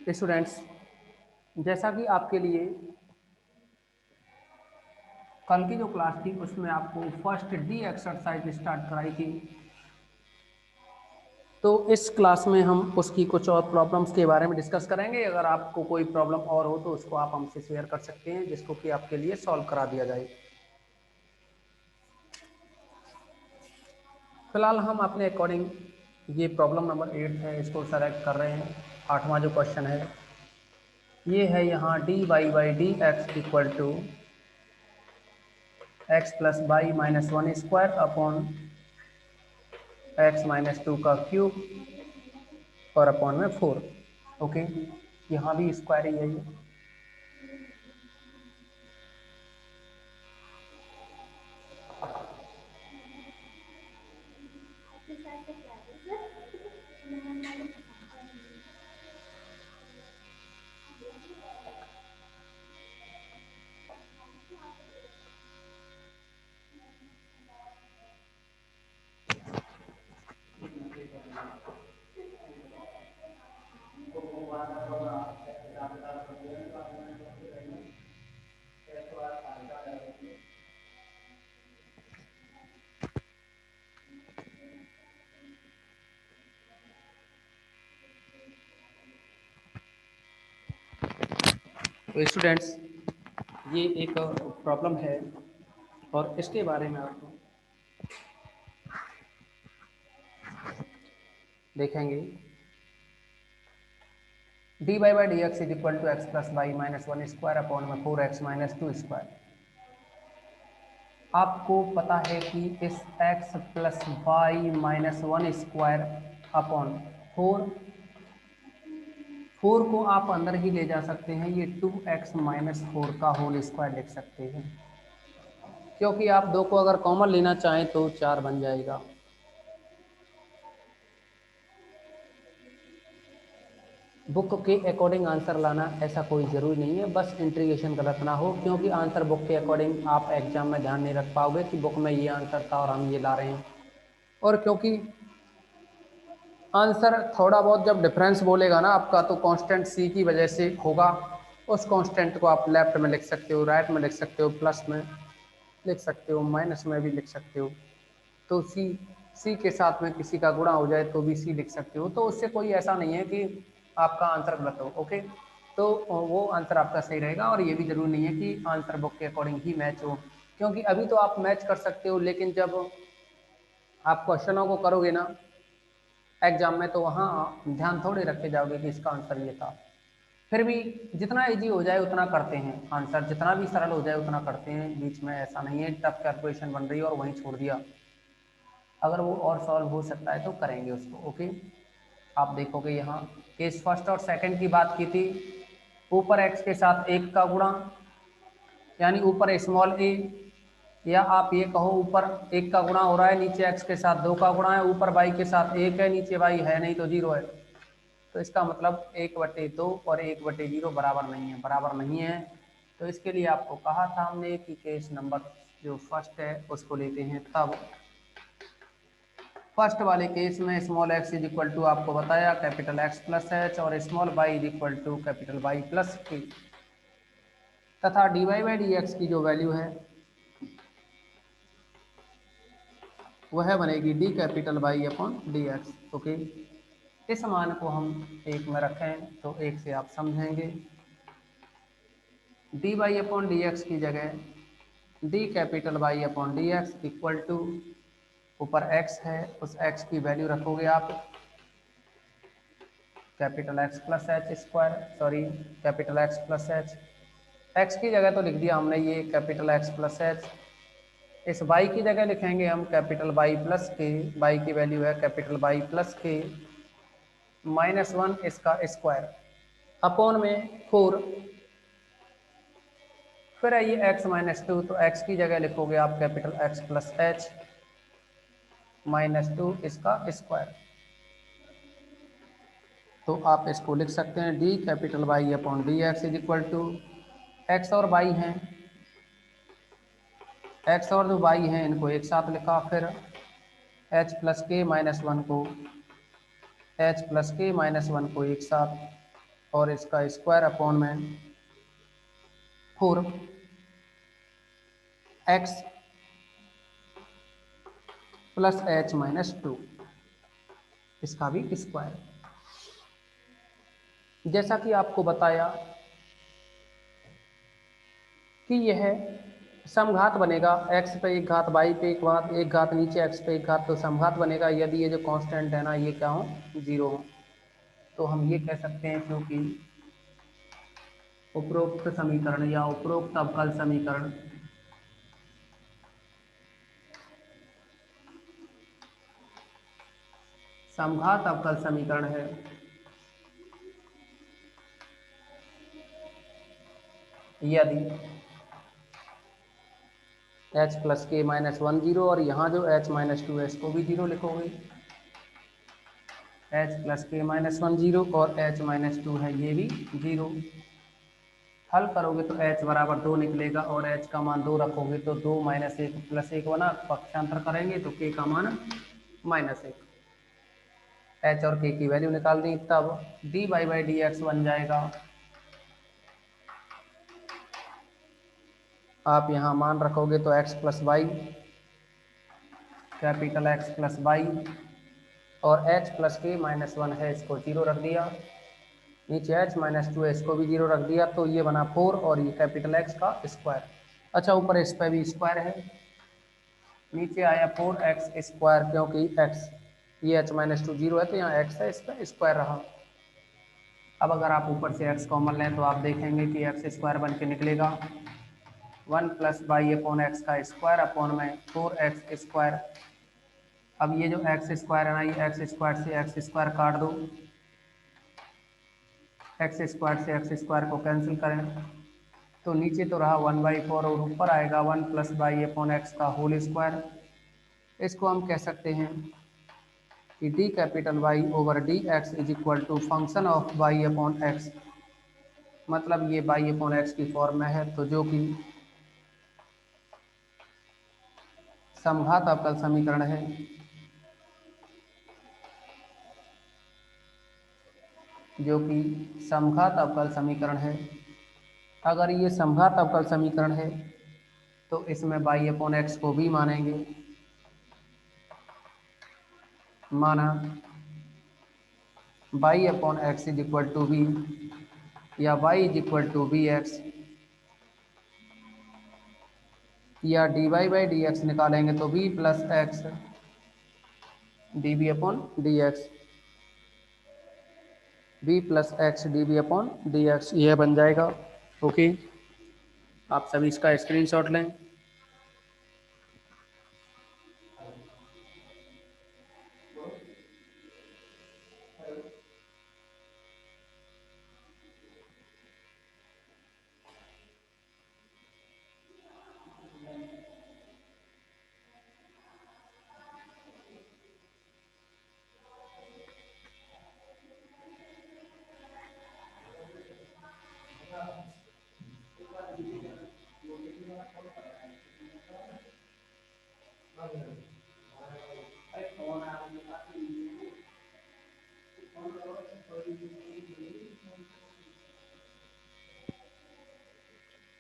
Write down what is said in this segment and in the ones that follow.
Students, जैसा कि आपके लिए कल की जो क्लास थी उसमें आपको फर्स्ट डी एक्सरसाइज स्टार्ट कराई थी, तो इस क्लास में हम उसकी कुछ और प्रॉब्लम्स के बारे में डिस्कस करेंगे। अगर आपको कोई प्रॉब्लम और हो तो उसको आप हमसे शेयर कर सकते हैं, जिसको कि आपके लिए सॉल्व करा दिया जाए। फिलहाल हम अपने अकॉर्डिंग ये प्रॉब्लम नंबर 8 है, इसको सेलेक्ट कर रहे हैं। 8वां जो क्वेश्चन है ये है, यहाँ d Y by D x equal to x plus y minus 1 square upon x minus 2 का क्यूब और अपॉन में 4। ओके, यहाँ भी स्क्वायर ही है ये। तो स्टूडेंट्स, ये एक प्रॉब्लम है और इसके बारे में आपको देखेंगे। D Y by D x is equal to x plus y minus 1 square upon में 4x माइनस 2 स्क्वायर। आपको पता है कि इस x plus y minus 1 square upon 4 को आप अंदर ही ले जा सकते हैं, ये 2x माइनस 4 का होल स्क्वायर लिख सकते हैं, क्योंकि आप 2 को अगर कॉमन लेना चाहें तो 4 बन जाएगा। बुक के अकॉर्डिंग आंसर लाना ऐसा कोई ज़रूरी नहीं है, बस इंटीग्रेशन गलत ना हो, क्योंकि आंसर बुक के अकॉर्डिंग आप एग्जाम में ध्यान नहीं रख पाओगे कि बुक में ये आंसर था और हम ये ला रहे हैं। और क्योंकि आंसर थोड़ा बहुत जब डिफरेंस बोलेगा ना आपका, तो कांस्टेंट सी की वजह से होगा। उस कांस्टेंट को आप लेफ्ट में लिख सकते हो, राइट में लिख सकते हो, प्लस में लिख सकते हो, माइनस में भी लिख सकते हो। तो सी के साथ में किसी का गुणा हो जाए तो भी सी लिख सकते हो, तो उससे कोई ऐसा नहीं है कि आपका आंसर गलत हो। ओके, तो वो आंसर आपका सही रहेगा। और ये भी जरूरी नहीं है कि आंसर बुक के अकॉर्डिंग ही मैच हो, क्योंकि अभी तो आप मैच कर सकते हो, लेकिन जब आप क्वेश्चनों को करोगे ना एग्जाम में, तो वहाँ ध्यान थोड़े रख के जाओगे कि इसका आंसर ये था। फिर भी जितना इजी हो जाए उतना करते हैं, आंसर जितना भी सरल हो जाए उतना करते हैं। बीच में ऐसा नहीं है टफ कैलकुलेशन बन रही है और वहीं छोड़ दिया, अगर वो और सॉल्व हो सकता है तो करेंगे उसको। ओके, आप देखोगे यहाँ केस फर्स्ट और सेकंड की बात की थी। ऊपर एक्स के साथ 1 का गुणा, यानी ऊपर स्मॉल ए, या आप ये कहो ऊपर 1 का गुणा हो रहा है, नीचे एक्स के साथ 2 का गुणा है, ऊपर वाई के साथ 1 है, नीचे वाई है नहीं तो 0 है। तो इसका मतलब 1/2 और 1/0 बराबर नहीं है, बराबर नहीं है। तो इसके लिए आपको कहा था हमने कि केस नंबर जो फर्स्ट है उसको लेते हैं। तब फर्स्ट वाले केस में small x is equal to आपको बताया कैपिटल एक्स प्लस एच, और small y is equal to capital Y plus k, तथा d Y by D x की जो वैल्यू है वह बनेगी d capital Y upon D x. Okay, इस मान को हम 1 में रखें तो 1 से आप समझेंगे। D y upon D x की जगह d capital Y upon D x equal to, ऊपर एक्स है उस एक्स की वैल्यू रखोगे आप capital X plus h square, sorry capital X plus h, x की जगह तो लिख दिया हमने ये कैपिटल एक्स प्लस एच। इस वाई की जगह लिखेंगे हम capital Y plus k, y की वैल्यू है capital Y plus k minus 1 इसका स्क्वायर अपॉन में 4। फिर है ये एक्स माइनस 2, तो एक्स की जगह लिखोगे आप capital X plus h minus 2 इसका स्क्वायर। तो आप इसको लिख सकते हैं d capital Y upon D x is equal to, x और वाई हैं, एक्स और जो वाई हैं इनको एक साथ लिखा, फिर एच प्लस के माइनस 1 को, एच प्लस के माइनस 1 को एक साथ, और इसका स्क्वायर अपॉन में 4x प्लस h माइनस 2, इसका भी स्क्वायर। जैसा कि आपको बताया कि यह समघात बनेगा, x पे एक घात, y पे एक घात, नीचे x पे एक घात, तो समघात बनेगा यदि ये जो कांस्टेंट है ना ये क्या हो, 0 हो। तो हम ये कह सकते हैं क्योंकि उपरोक्त समीकरण या उपरोक्त अवकल समीकरण समघात अवकल समीकरण है यदि h प्लस के माइनस 1 0, और यहाँ जो h माइनस 2 है इसको भी 0 लिखोगे, h प्लस के माइनस 1 0 और h माइनस 2 है ये भी 0। हल करोगे तो h बराबर 2 निकलेगा और h का मान 2 रखोगे तो 2 माइनस 1 प्लस 1 बना, पक्षांतर करेंगे तो k का मान माइनस 1। h और k की वैल्यू निकाल दी, तब dy बाई डी एक्स बन जाएगा, आप यहाँ मान रखोगे तो x plus y, capital X plus y, और h प्लस के माइनस 1 है इसको 0 रख दिया, नीचे h माइनस 2 है इसको भी 0 रख दिया, तो ये बना 4 और ये कैपिटल X का स्क्वायर। अच्छा, ऊपर इस पर भी स्क्वायर है, नीचे आया 4x स्क्वायर, क्योंकि x ये h माइनस 2 0 है तो यहाँ x है, इसका स्क्वायर रहा। अब अगर आप ऊपर से x कॉमन लें तो आप देखेंगे कि x स्क्वायर बन के निकलेगा 1 प्लस वाई अपॉन एक्स का स्क्वायर अपॉन में 4x स्क्वायर। अब ये जो एक्स स्क्वायर है ना, ये एक्स स्क्वायर से एक्स स्क्वायर काट दो, एक्स स्क्वायर से एक्स स्क्वायर को कैंसिल करें तो नीचे तो रहा 1/4 और ऊपर आएगा 1 प्लस वाई अपॉन एक्स का होल स्क्वायर। इसको हम कह सकते हैं कि d capital Y over d x is equal to function of y upon x, मतलब ये वाई अपॉन एक्स की फॉर्म में है, तो जो कि समघात अवकल समीकरण है जो कि समघात अवकल समीकरण है। अगर ये समघात अवकल समीकरण है तो इसमें वाई अपॉन एक्स को भी मानेंगे, माना Y upon x is equal to B या Y is equal to B x, या D Y by D X निकालेंगे तो B plus x D B upon D X, B plus x D B upon D X, यह बन जाएगा। Okay, आप सभी इसका स्क्रीनशॉट लें।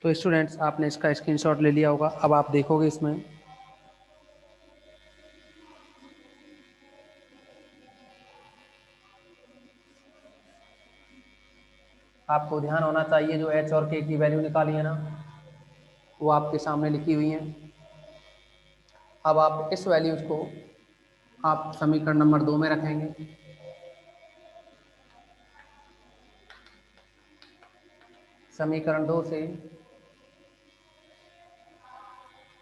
तो स्टूडेंट्स, आपने इसका स्क्रीनशॉट ले लिया होगा। अब आप देखोगे इसमें आपको ध्यान होना चाहिए, जो h और k की वैल्यू निकाली है ना वो आपके सामने लिखी हुई है। अब आप इस वैल्यूज को आप समीकरण नंबर 2 में रखेंगे, समीकरण 2 से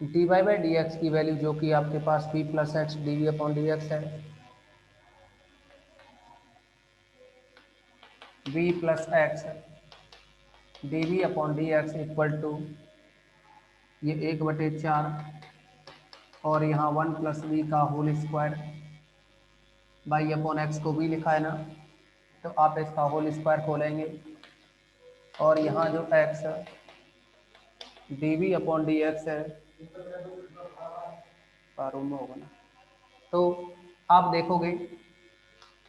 D Y by D x की वैल्यू जो कि आपके पास B plus x D we upon D x है, B plus x D we upon D x equal to ये 1/4 और यहाँ 1 प्लस वी का whole square, by upon X को भी लिखा है ना, तो आप इसका होल स्क्वायर खोलेंगे और यहाँ जो x D we upon D x है रूम में होगा ना, तो आप देखोगे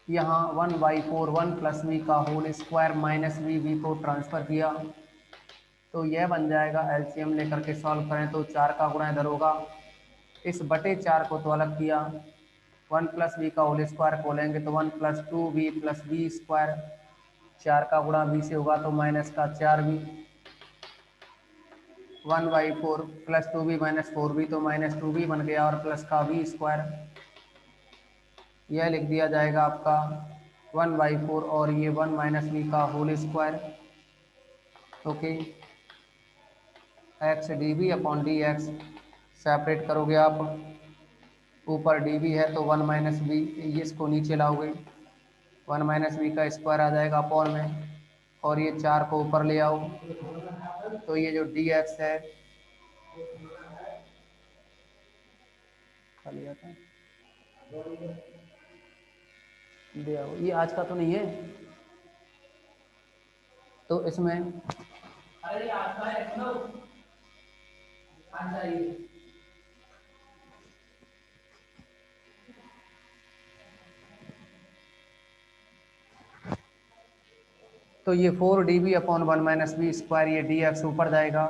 यहाँ 1/4 1 प्लस वी का होल स्क्वायर माइनस वी को ट्रांसफ़र किया तो यह बन जाएगा। एलसीएम लेकर के सॉल्व करें तो 4 का गुणा इधर होगा, इस बटे 4 को तो अलग किया, 1 प्लस वी का होल स्क्वायर खोलेंगे तो 1 plus 2 v plus v square, 4 का गुणा वी से होगा तो माइनस का 4 v, 1/4 plus 2 v minus 4 v तो माइनस 2 वी बन गया और प्लस का वी स्क्वायर, यह लिख दिया जाएगा आपका 1/4 और ये 1 माइनस वी का whole square. Okay, x D we upon D x separate करोगे आप, ऊपर डी वी है तो 1 माइनस वी, इसको नीचे लाओगे 1 माइनस वी का स्क्वायर आ जाएगा अपॉन में, और ये 4 को ऊपर ले आओ तो ये जो डी एक्स है खा लिया था, दे आओ, ये आज का तो नहीं है तो इसमें अरे आज का है सुनो, आज चाहिए तो ये 4 d we upon 1 minus v square, ये डी एक्स ऊपर जाएगा,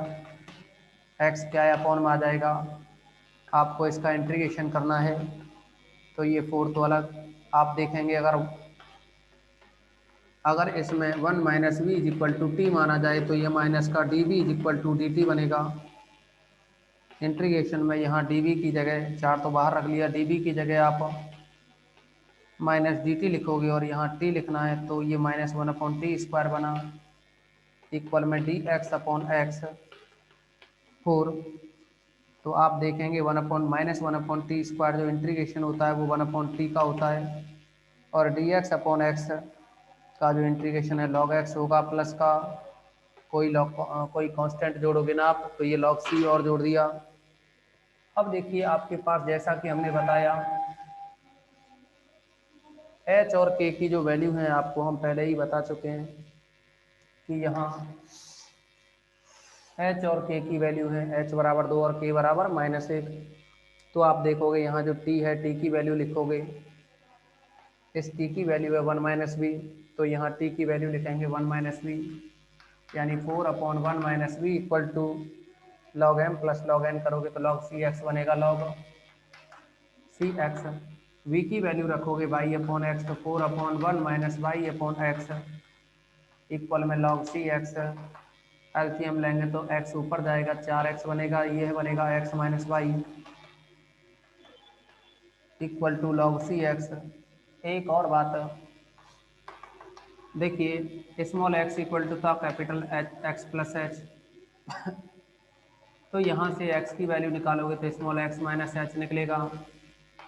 एक्स क्या है अपॉन में आ जाएगा, आपको इसका इंटीग्रेशन करना है तो ये 4 तो अलग, आप देखेंगे अगर इसमें 1 minus v is equal to t माना जाए तो ये माइनस का d v is equal to d t बनेगा। इंटीग्रेशन में यहाँ डी वी की जगह 4 तो बाहर रख लिया, डी वी की जगह आप माइनस डी टी लिखोगे और यहाँ टी लिखना है तो ये माइनस 1 अपॉन टी स्क्वायर बना, इक्वल में डी एक्स अपॉन एक्स 4, तो आप देखेंगे 1 upon minus 1 upon T square जो इंटीग्रेशन होता है वो 1 अपॉन टी का होता है, और डी एक्स अपॉन एक्स का जो इंटीग्रेशन है लॉग एक्स होगा, प्लस का कोई कांस्टेंट जोड़ोगे ना आप तो ये लॉग सी और जोड़ दिया। अब देखिए आपके पास जैसा कि हमने बताया एच और के की जो वैल्यू है आपको हम पहले ही बता चुके हैं कि यहाँ एच और के की वैल्यू है एच बराबर 2 और के बराबर -1, तो आप देखोगे यहाँ जो टी है टी की वैल्यू लिखोगे, इस टी की वैल्यू है 1 माइनस वी, तो यहाँ टी की वैल्यू लिखेंगे 1 माइनस वी, यानी 4 upon 1 minus v equal to log m plus log n करोगे तो लॉग सी एक्स बनेगा, लॉग सी एक्स, वी की वैल्यू रखोगे वाई अपॉन एक्स तो 4 upon 1 minus y upon x equal में लॉग सी एक्स, एलसीएम लेंगे तो x ऊपर जाएगा 4x बनेगा, यह बनेगा x minus y equal to log c x. एक और बात देखिए, स्मॉल x इक्वल टू था capital h x plus h, तो यहाँ से x की वैल्यू निकालोगे तो स्मॉल x माइनस एच निकलेगा,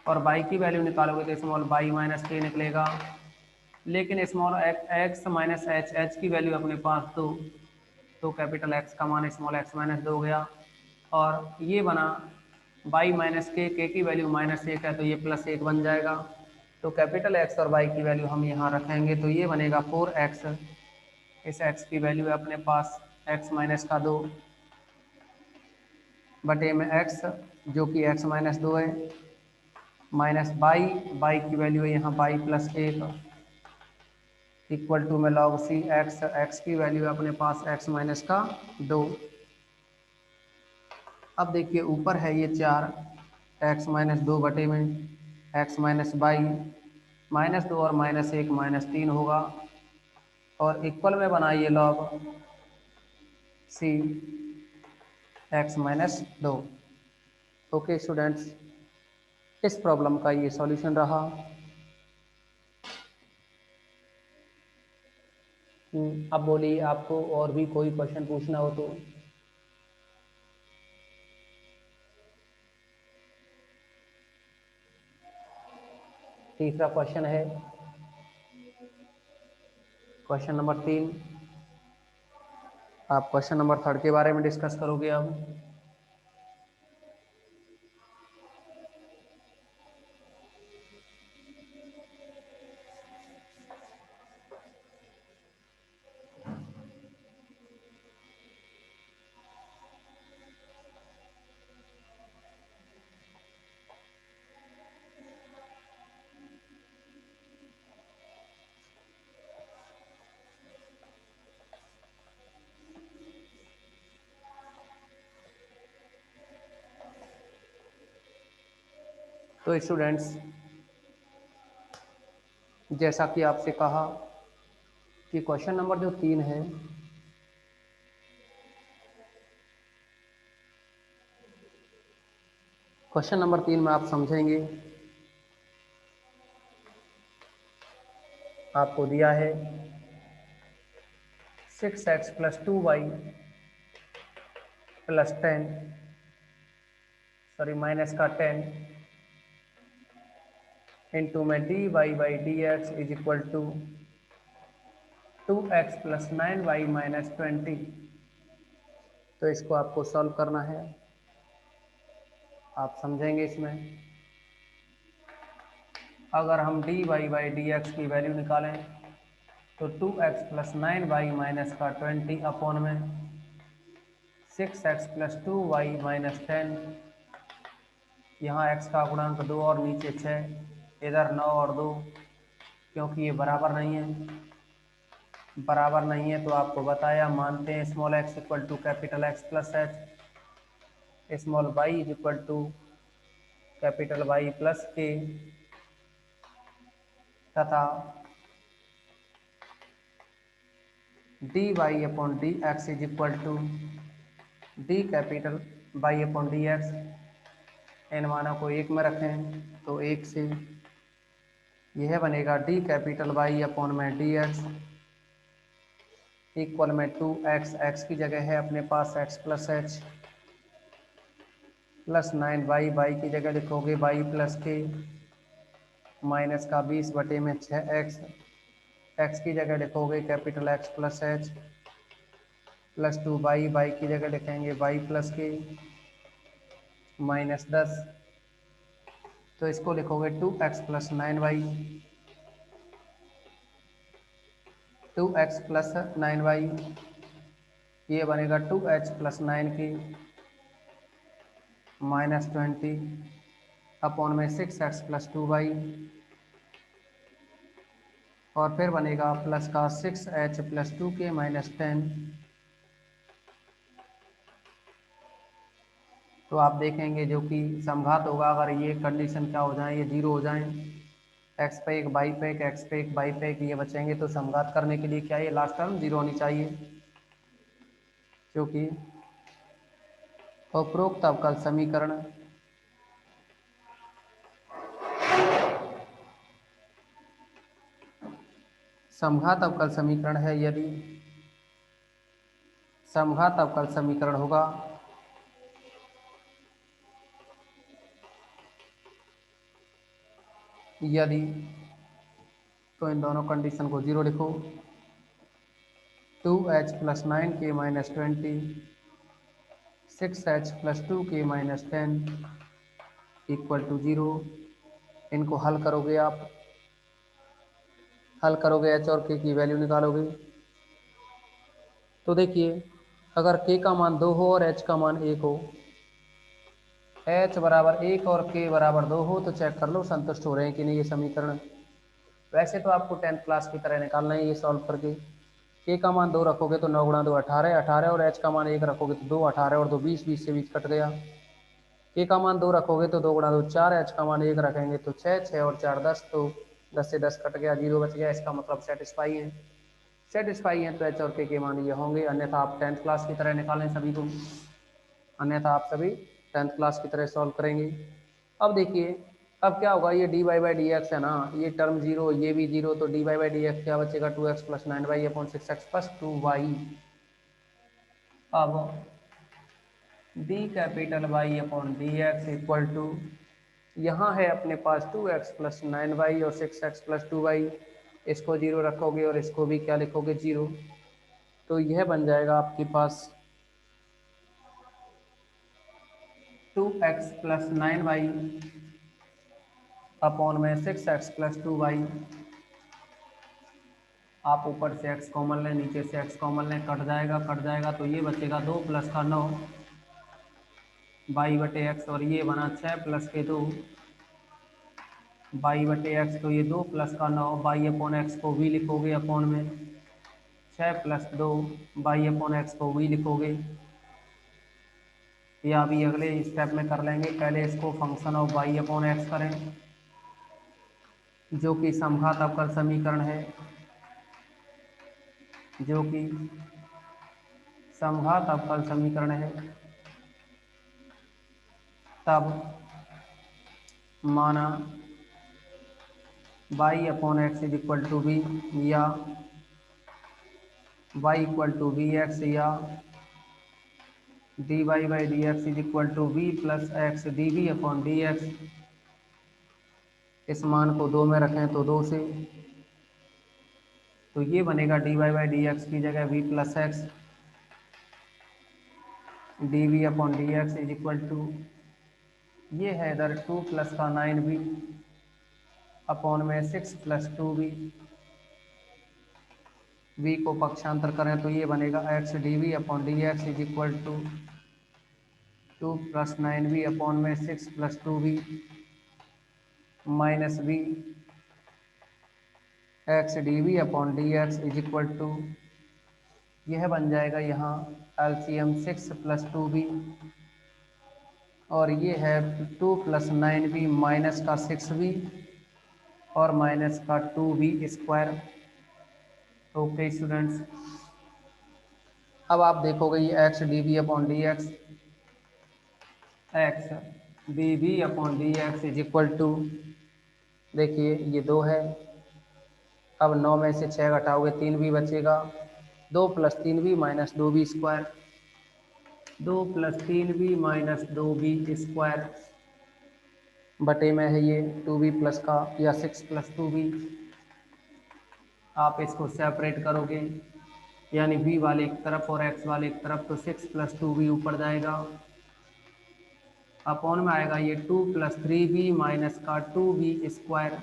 और y की वैल्यू निकालोगे तो स्मॉल y माइनस के निकलेगा, लेकिन small x minus H, H की वैल्यू अपने पास तो कैपिटल एक्स का मान स्मॉल एक्स माइनस 2 हो गया, और ये बना वाई माइनस के की वैल्यू -1 है तो ये +1 बन जाएगा, तो कैपिटल एक्स और वाई की वैल्यू हम यहाँ रखेंगे तो ये बनेगा 4x, इस x की वैल्यू है अपने पास x माइनस का 2 बटे में x जो कि x माइनस 2 है, माइनस बाई की वैल्यू है यहाँ बाई +1 इक्वल टू में लॉग सी एक्स, एक्स की वैल्यू है अपने पास x माइनस का 2। अब देखिए ऊपर है ये 4, x माइनस 2 बटे में x माइनस बाई, -2 और -1 -3 होगा, और इक्वल में बनाइए log c x minus 2। Okay students, इस प्रॉब्लम का ये सॉल्यूशन रहा। अब बोलिए आपको और भी कोई क्वेश्चन पूछना हो तो। तीसरा क्वेश्चन है क्वेश्चन नंबर 3, आप क्वेश्चन नंबर 3 के बारे में डिस्कस करोगे अब। तो स्टूडेंट्स, जैसा कि आपसे कहा कि क्वेश्चन नंबर जो 3 है, क्वेश्चन नंबर 3 में आप समझेंगे, आपको दिया है 6x + 2y + 10, सॉरी माइनस का 10 इंटू में dy/dx is equal to 2x + 9y - 20। तो इसको आपको सॉल्व करना है, आप समझेंगे इसमें। अगर हम dy/dx की वैल्यू निकालें तो 2x + 9y - का 20 अपॉन में 6x + 2y - 10, यहाँ x का गुणांक 2 और नीचे 6, इधर 9 और 2, क्योंकि ये बराबर नहीं है तो आपको बताया, मानते हैं small x equal to capital X plus h, small y is equal to capital Y plus k, तथा dy/dx is equal to d capital Y/dx। इन मानों को 1 में रखें तो 1 से यह बनेगा d कैपिटल Y/dx इक्वल में 2x, x की जगह है अपने पास x plus h, plus 9y, y की जगह लिखोगे y प्लस k, माइनस का 20/6x, x की जगह लिखोगे capital X plus h, plus 2y, y की जगह लिखेंगे y प्लस k, माइनस 10। तो इसको लिखोगे 2x + 9y, 2x + 9y, ये बनेगा 2h + 9k - 20 अपॉन में 6x + 2y, और फिर बनेगा प्लस का 6h + 2k - 10। तो आप देखेंगे जो कि समघात होगा, अगर ये कंडीशन क्या हो जाए, ये 0 हो जाए, x पे 1 y पे 1 x पे 1 y पे 1 ये बचेंगे, तो समघात करने के लिए क्या है, लास्ट टर्म 0 होनी चाहिए, क्योंकि उपरोक्त अवकल समीकरण समघात अवकल समीकरण है। यदि समघात अवकल समीकरण होगा यदि, तो इन दोनों कंडीशन को 0 लिखो, 2h + 9k - 20, 6h + 2k - 10 equal to 0। इनको हल करोगे, आप हल करोगे h और k की वैल्यू निकालोगे, तो देखिए अगर k का मान 2 हो और h का मान 1 हो, h बराबर 1 और k बराबर 2 हो, तो चेक कर लो संतुष्ट हो रहे हैं कि नहीं ये समीकरण। वैसे तो आपको 10th क्लास की तरह निकालना है ये सॉल्व करके। k का मान 2 रखोगे तो 9 × 2 18, 18 और h का मान 1 रखोगे तो 2, 18 और 2 20, 20 से 20 कट गया। k का मान 2 रखोगे तो 2 × 2 4, h का मान 1 रखेंगे तो 6, 6 और 4 10, तो 10 से 10 कट गया, 0 बच गया, इसका मतलब सेटिस्फाई है। सेटिस्फाई है तो h और k के मान ये होंगे, अन्यथा आप 10th क्लास की तरह निकालें सभी को, अन्यथा आप सभी 10th क्लास की तरह सॉल्व करेंगे। अब देखिए, अब क्या होगा, ये dy/dx है ना, ये टर्म 0, ये भी 0, तो dy/dx क्या बचेगा, 2x + 9y/6x + 2y। अब d capital Y/dx equal to, यहाँ है अपने पास 2x + 9y और 6x + 2y, इसको 0 रखोगे और इसको भी क्या लिखोगे, 0, तो यह बन जाएगा आपके पास 2x + 9y अपॉन में 6x + 2y। आप ऊपर से x कॉमन लें, नीचे से x कॉमन लें, कट जाएगा, तो ये बचेगा 2 + का 9 y/x, और ये बना 6 + के 2 y/x, तो ये 2 + का 9 y/x को v लिखोगे अपॉन में 6 + 2 y/x को v लिखोगे, या अभी अगले स्टेप में कर लेंगे। पहले इसको function of y upon x करें, जो कि समघात अवकल समीकरण है, जो कि समघात अवकल समीकरण है। तब माना y upon x is equal to B, या y equal to B x, या dy by D x is equal to v plus x D B upon D x. इस मान को 2 में रखें तो 2 से, तो ये बनेगा dy बाई डी एक्स की जगह v plus x D we upon D x is equal to, ये है इधर 2 प्लस का 9v अपॉन में 6 प्लस 2v। v को पक्षांतर करें तो ये बनेगा x d we upon D x is equal to 2 plus 9v upon में 6 plus 2v minus v x d we upon D x is equal to, यह बन जाएगा यहाँ एलसीएम 6 प्लस 2v, और ये है 2 प्लस 9v माइनस का 6v और माइनस का 2v स्क्वायर। ओके स्टूडेंट्स, अब आप देखोगे ये x D we upon D x, x D we upon D x is equal to, देखिए ये 2 है। अब 9 में से 6 घटाओगे 3v बचेगा, 2 plus 3v minus 2v square, 2 plus 3v minus 2v square बटे में है ये 2v प्लस का, या 6 प्लस 2v। आप इसको सेपरेट करोगे, यानी v वाले एक तरफ और x वाले एक तरफ, तो 6 प्लस 2v ऊपर जाएगा, अपॉन में आएगा ये 2 प्लस 3v माइनस का 2v स्क्वायर,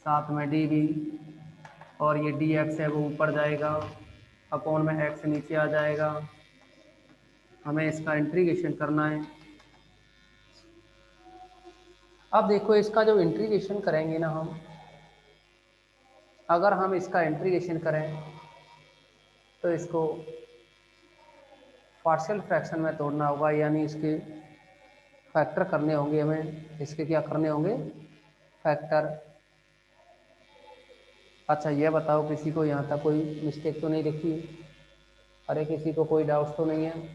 साथ में dv, और ये dx है वो ऊपर जाएगा, अपॉन में x नीचे आ जाएगा। हमें इसका इंटीग्रेशन करना है। अब देखो इसका जो इंटीग्रेशन करेंगे ना हम, अगर हम इसका इंटीग्रेशन करें तो इसको पार्शियल फ्रैक्शन में तोड़ना होगा, यानी इसके फैक्टर करने होंगे हमें। इसके क्या करने होंगे? फैक्टर। अच्छा ये बताओ, किसी को यहाँ तक कोई मिस्टेक तो नहीं दिखी? अरे किसी को कोई डाउट्स तो नहीं है?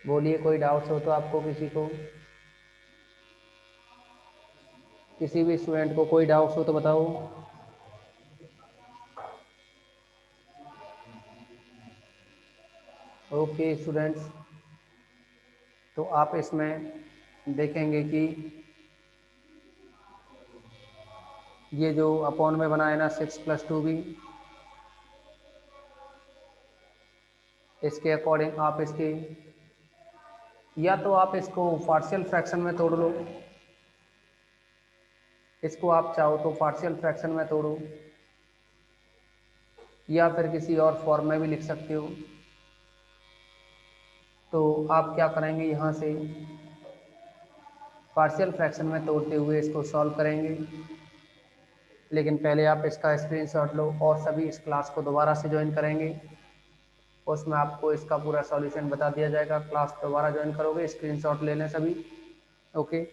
बोलिए, कोई डाउट्स हो तो आपको, किसी को, किसी भी स्टूडेंट को कोई डाउट्स हो तो बताओ। ओके स्टूडेंट्स, तो आप इसमें देखेंगे कि ये जो अपॉन में बना है ना 6 प्लस 2v, इसके अकॉर्डिंग आप इसके, या तो आप इसको पार्शियल फ्रैक्शन में तोड़ लो, इसको आप चाहो तो पार्शियल फ्रैक्शन में तोड़ो, या फिर किसी और फॉर्म में भी लिख सकते हो। तो आप क्या करेंगे, यहाँ से पार्शियल फ्रैक्शन में तोड़ते हुए इसको सॉल्व करेंगे। लेकिन पहले आप इसका स्क्रीनशॉट लो, और सभी इस क्लास को दोबारा से ज्वाइन करेंगे, उसमें आपको इसका पूरा सॉल्यूशन बता दिया जाएगा। क्लास दोबारा ज्वाइन करोगे, स्क्रीनशॉट ले लें सभी। ओके।